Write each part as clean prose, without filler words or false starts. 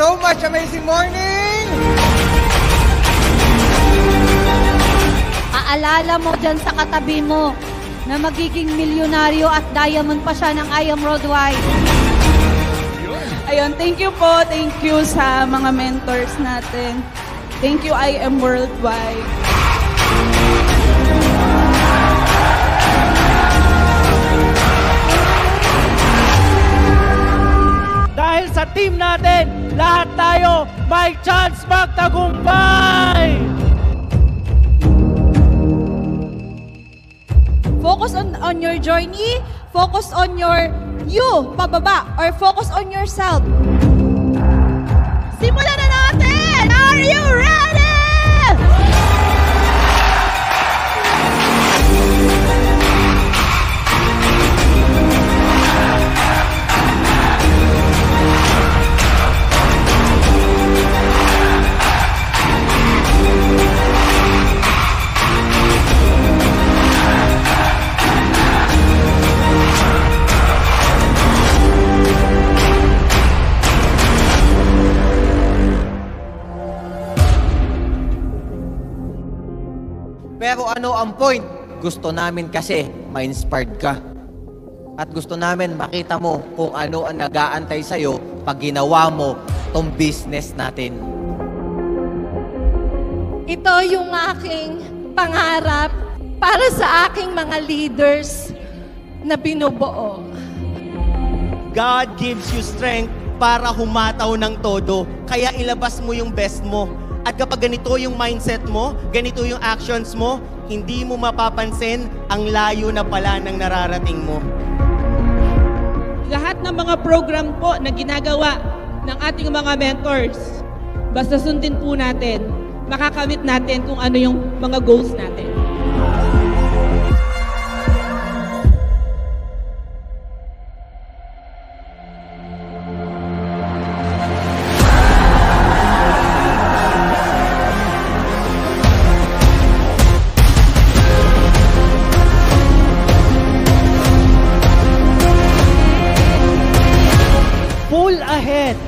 so much. Amazing morning! Aalala mo dyan sa katabi mo na magiging milyonaryo at diamond pa siya ng I Am Worldwide. Ayun, thank you po. Thank you sa mga mentors natin. Thank you, I Am Worldwide. Dahil sa team natin, lahat tayo may chance magtagumpay! Focus on your journey, focus on your you, pababa, or focus on yourself. Simulan na natin! Are you ready? Pero ano ang point? Gusto namin kasi ma-inspired ka. At gusto namin makita mo kung ano ang nag-aantay sa'yo pag ginawa mo tong business natin. Ito yung aking pangarap para sa aking mga leaders na binubuo. God gives you strength para humataw ng todo. Kaya ilabas mo yung best mo. At kapag ganito yung mindset mo, ganito yung actions mo, hindi mo mapapansin ang layo na pala ng nararating mo. Lahat ng mga program po na ginagawa ng ating mga mentors, basta sundin po natin, makakamit natin kung ano yung mga goals natin.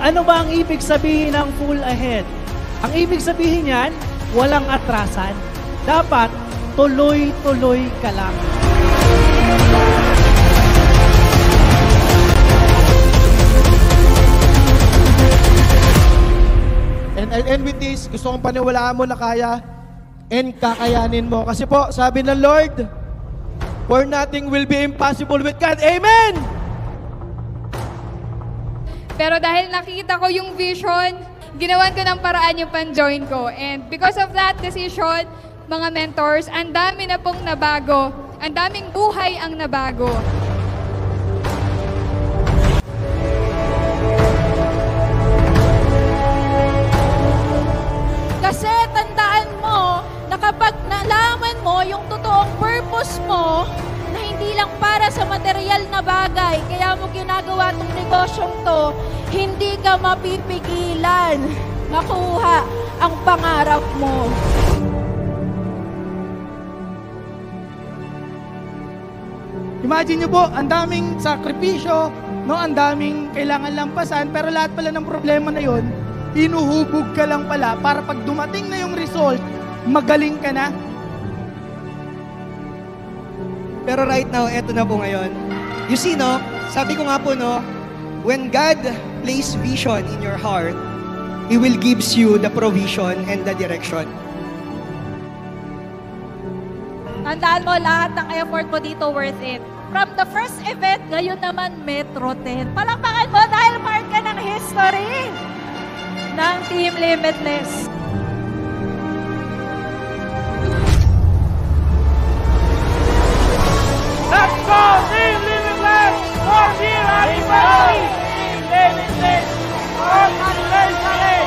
Ano ba ang ibig sabihin ng full ahead? Ang ibig sabihin yan, walang atrasan. Dapat tuloy-tuloy ka lang. And I'll end with this. Gusto kong paniwalaan mo na kaya and kakayanin mo. Kasi po, sabi ng Lord, for nothing will be impossible with God. Amen! Pero dahil nakita ko yung vision, ginawan ko ng paraan yung pan-join ko. And because of that decision, mga mentors, ang dami na pong nabago. Ang daming buhay ang nabago. Kasi tandaan mo na kapag nalaman mo yung totoong purpose mo, na hindi lang para sa material na bagay, kaya mo ginagawa itong negosyong to, hindi ka mapipigilan makuha ang pangarap mo. Imagine nyo po, ang daming sakripisyo, no? Ang daming kailangan lampasan, pero lahat pala ng problema na yon, inuhubog ka lang pala para pag dumating na yung result, magaling ka na. Pero right now, eto na po ngayon. You see, no? Sabi ko nga po, no? When God place vision in your heart, He will gives you the provision and the direction. Tandaan mo, lahat ng effort mo dito worth it. From the first event, ngayon naman Metro 10. Palakpakan mo dahil part ka ng history ng Team Limitless. Let's go, Team Limitless! 4-year anniversary! Team Limitless! Fourth anniversary!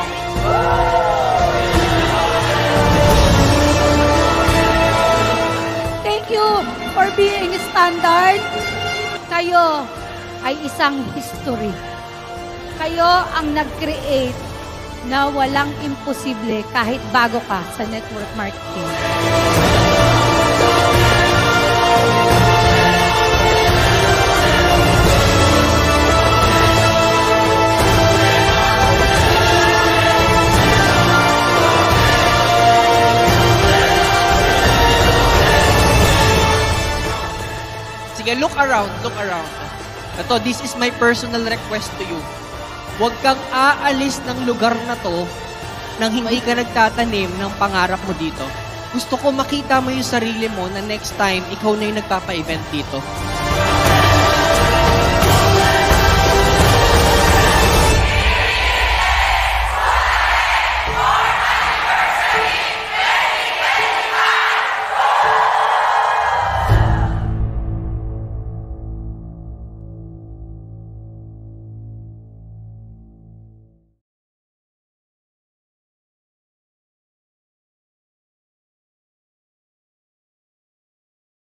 Thank you for being standard. Kayo ay isang history. Kayo ang nag-create na walang imposible kahit bago ka sa network marketing. Okay, look around, look around. Ito, this is my personal request to you. Huwag kang aalis ng lugar na to nang hindi ka nagtatanim ng pangarap mo dito. Gusto ko makita mo yung sarili mo na next time, ikaw na yung nagpapa-event dito.